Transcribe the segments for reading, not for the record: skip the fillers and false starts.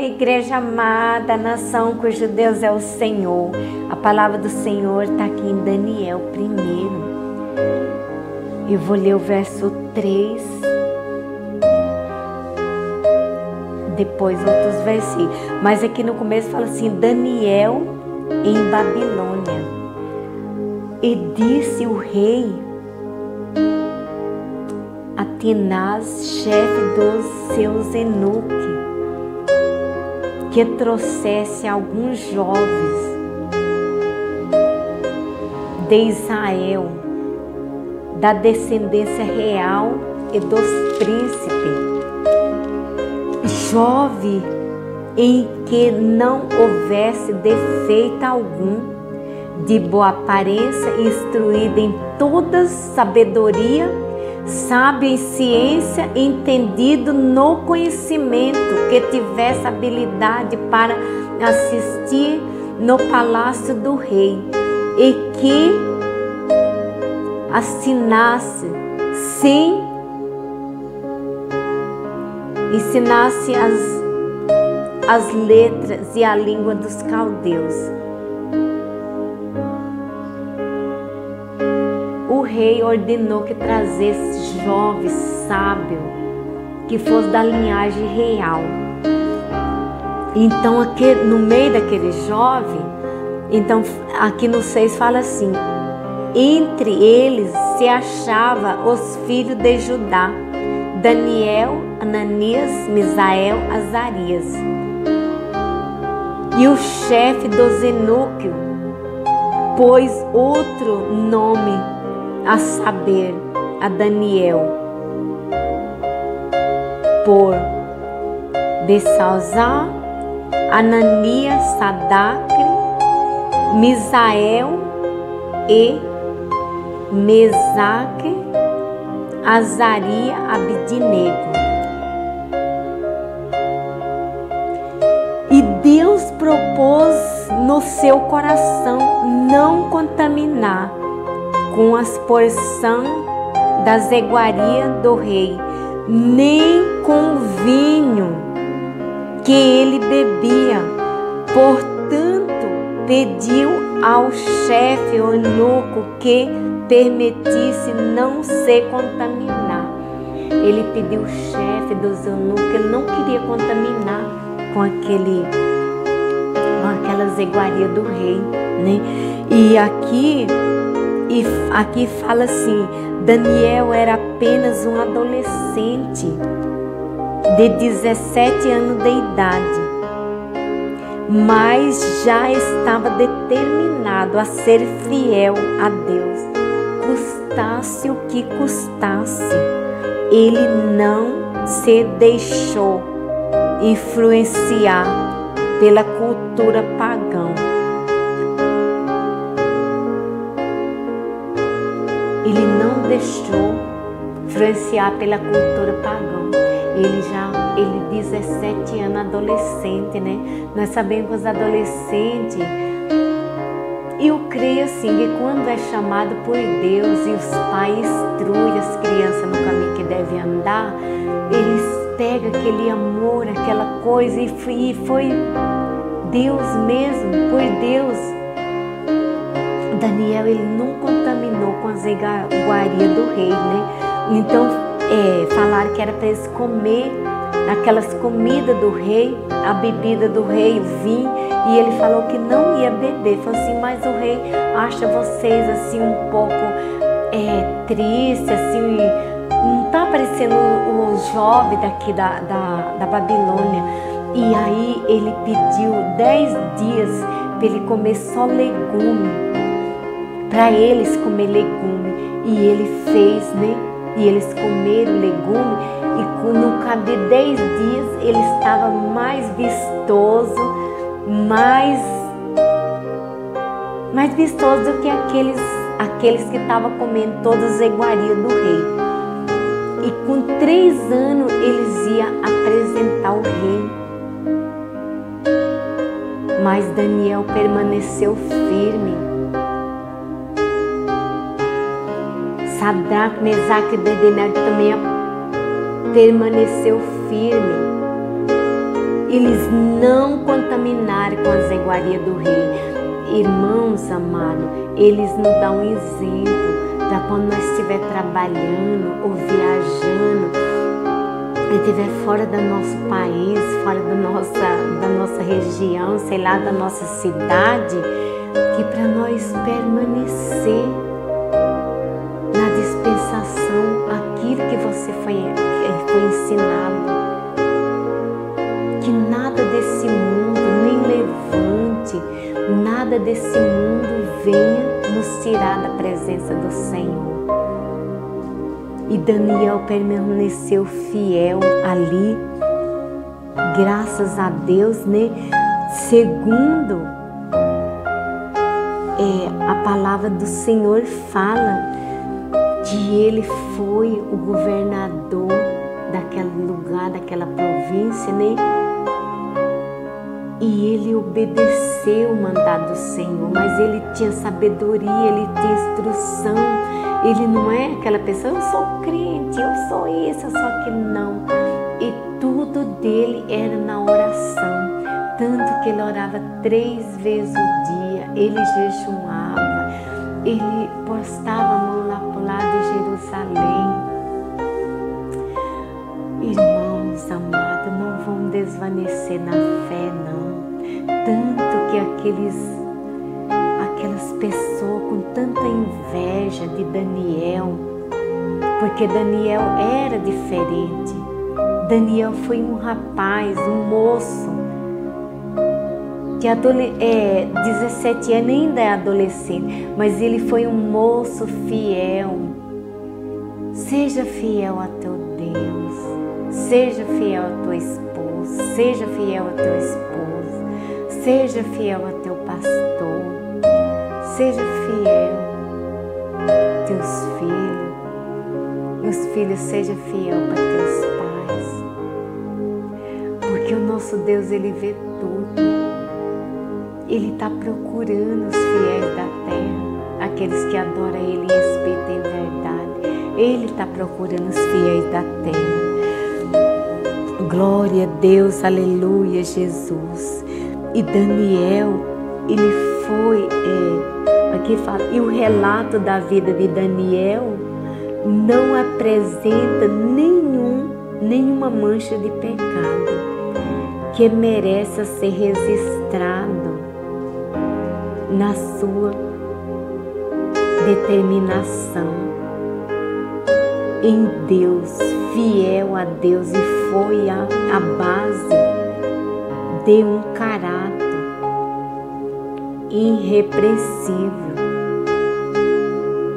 Igreja amada, nação cujo Deus é o Senhor. A palavra do Senhor está aqui em Daniel 1. Eu vou ler o verso 3, depois outros versículos. Mas aqui no começo fala assim: Daniel em Babilônia. E disse o rei a Tinaz, chefe dos seus eunucos, que trouxesse alguns jovens de Israel, da descendência real e dos príncipes, jovem em que não houvesse defeito algum, de boa aparência, instruído em toda sabedoria, sábio em ciência, entendido no conhecimento, que tivesse habilidade para assistir no palácio do rei, e que assinasse, sim, ensinasse as letras e a língua dos caldeus. O rei ordenou que trazesse jovens sábios, que fosse da linhagem real. Então, aqui no meio daquele jovem, então aqui no 6 fala assim: entre eles se achava os filhos de Judá, Daniel, Ananias, Misael, Azarias. E o chefe dos eunucos pôs outro nome, a saber, a Daniel, por Belsazar, Ananias, Sadacre, Misael e Mesaque, Azaria, Abidnego. E Deus propôs no seu coração não contaminar com as porções das iguarias do rei, nem com o vinho que ele bebia. Portanto, pediu ao chefe eunuco que permitisse não se contaminar. Ele pediu ao chefe dos eunucos, ele não queria contaminar com aquelas iguarias do rei, né? E aqui fala assim: Daniel era apenas um adolescente de 17 anos de idade, mas já estava determinado a ser fiel a Deus, custasse o que custasse. Ele não se deixou influenciar pela cultura pagã. Ele não deixou influenciar pela cultura pagã. Ele 17 anos, adolescente, né? Nós sabemos que os adolescentes, eu creio assim, que quando é chamado por Deus e os pais instruem as crianças no caminho que devem andar, eles pegam aquele amor, aquela coisa, e foi Deus mesmo, por Deus. Daniel, ele não contaminou com as iguarias do rei, né? Então, falaram que era para eles comer aquelas comidas do rei, a bebida do rei, o vinho, e ele falou que não ia beber. Falou assim: mas o rei acha vocês assim um pouco triste, assim, não tá parecendo o jovem daqui da Babilônia. E aí ele pediu 10 dias para ele comer só legume, para eles comer legume, e ele fez, né? E eles comeram legume, e no cabo de 10 dias ele estava mais vistoso, mais vistoso do que aqueles que estavam comendo todas as iguarias do rei. E com 3 anos eles iam apresentar o rei. Mas Daniel permaneceu firme. Sadraque, Mesaque e Abednego também permaneceu firme. eles não contaminaram com as iguarias do rei. Irmãos amados, eles nos dão um exemplo para quando nós estiver trabalhando ou viajando, e estiver fora do nosso país, fora da nossa região, sei lá, da nossa cidade, que para nós permanecer na dispensação aquilo que você foi ensinado, que nada desse mundo, nem levante, nada desse mundo venha nos tirar da presença do Senhor. E Daniel permaneceu fiel ali, graças a Deus, né? Segundo a palavra do Senhor fala que ele foi o governador daquele lugar, daquela província, né? E ele obedeceu o mandado do Senhor, mas ele tinha sabedoria, ele tinha instrução. Ele não é aquela pessoa, eu sou crente, eu sou isso, eu sou aquilo, não. E tudo dele era na oração. Tanto que ele orava 3 vezes o dia, ele jejuava, ele postava a mão lá para o lado de Jerusalém. Irmãos amados, não vão desvanecer na fé, não. Tanto que aquelas pessoas com tanta inveja de Daniel, porque Daniel era diferente. Daniel foi um rapaz, um moço, que 17 anos ainda é adolescente, mas ele foi um moço fiel. Seja fiel a teu Deus, seja fiel a tua esposa, seja fiel a teu esposo, seja fiel a teu pastor, seja fiel a teus filhos, e os filhos sejam fiel para teus pais, porque o nosso Deus, Ele vê tudo. Ele está procurando os fiéis da terra, aqueles que adoram Ele em espírito e em verdade. Ele está procurando os fiéis da terra. Glória a Deus, aleluia, Jesus. E Daniel, ele foi, aqui fala, e o relato da vida de Daniel não apresenta nenhuma mancha de pecado que mereça ser registrado na sua determinação em Deus, fiel a Deus, e foi a base de um caráter irrepreensível.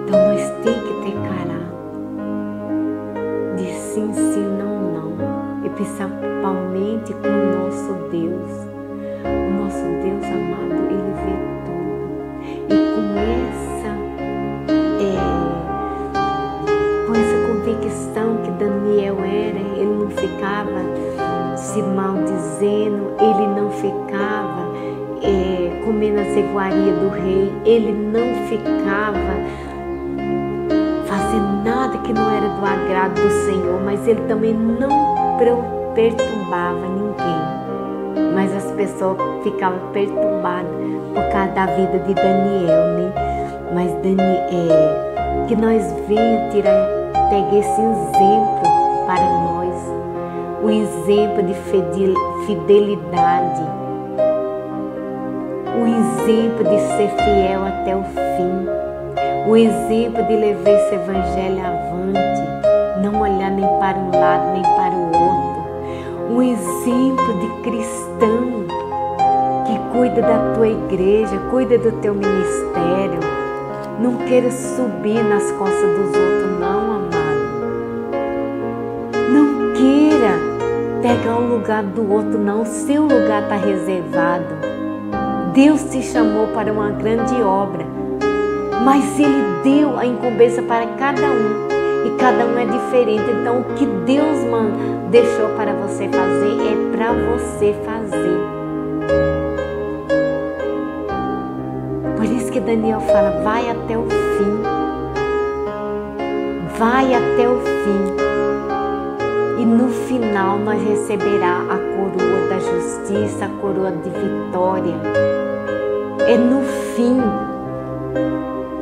Então nós temos que ter caráter de sim, sim, não, não, e principalmente com o nosso Deus. O nosso Deus amado, Ele vê tudo. E com essa convicção que Daniel era, ele não ficava se maldizendo, ele não ficava comendo as iguarias do rei, ele não ficava fazendo nada que não era do agrado do Senhor, mas ele também não perturbava ninguém. Mas as pessoas ficavam perturbadas por causa da vida de Daniel, né? Mas que nós venhamos pegar esse exemplo para nós, um exemplo de fidelidade, um exemplo de ser fiel até o fim, um exemplo de levar esse evangelho avante, não olhar nem para um lado nem para o outro, um exemplo de cristão que cuida da tua igreja, cuida do teu ministério. Não queira subir nas costas dos outros, não, amado. Não queira pegar o lugar do outro, não. O seu lugar está reservado. Deus te chamou para uma grande obra, mas Ele deu a incumbência para cada um, e cada um é diferente. Então, o que Deus deixou para você fazer é para você fazer. Por isso que Daniel fala, vai até o fim. Vai até o fim. E no final nós receberá a coroa da justiça, a coroa de vitória. É no fim,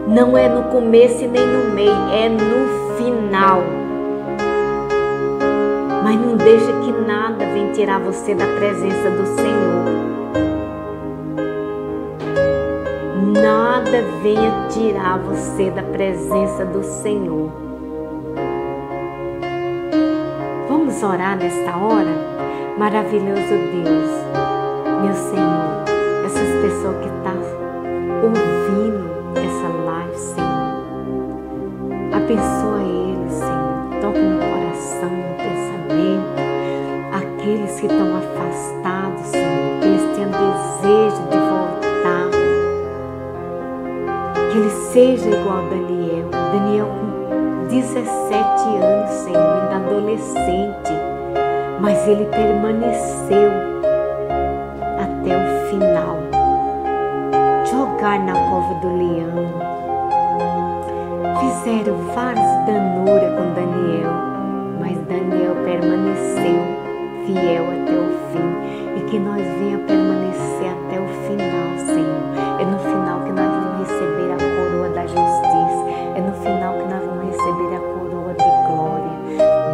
não é no começo e nem no meio, é no final. Mas não deixa que nada venha tirar você da presença do Senhor. Nada venha tirar você da presença do Senhor. Vamos orar nesta hora? Maravilhoso Deus, meu Senhor, essas pessoas que estão ouvindo essa live, Senhor, abençoa eles, Senhor, toca no coração, no pensamento, aqueles que estão afastados, Senhor, que eles tenham desejo de voltar, que ele seja igual a Daniel. Daniel com 17 anos, Senhor, ainda adolescente, mas ele permaneceu até o final. Jogar na cova do leão. Fizeram várias danuras com Daniel, mas Daniel permaneceu fiel até o fim. E que nós venha permanecer até o final, Senhor. É no final que nós vamos receber a coroa da justiça. É no final que nós vamos receber a coroa de glória.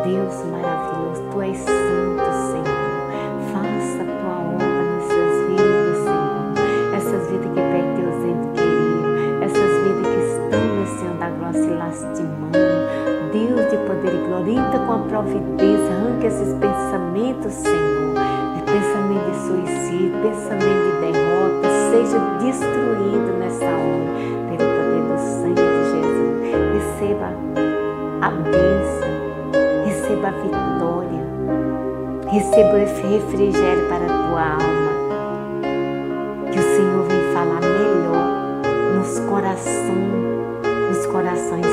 Deus maravilhoso, Tu és santo, Senhor. Faça a Tua obra nessas vidas, Senhor. Essas vidas que perdem Teus entes queridos. Essas vidas que estão no Senhor da glória se lastimando. Deus de poder e glória, entra com a providência, arranca esses pensamentos, Senhor. Pensamento de suicídio, pensamento de derrota, seja destruído nessa hora, pelo poder do sangue de Jesus. Receba a bênção, receba a vitória, receba esse refrigério para a tua alma. Que o Senhor venha falar melhor nos corações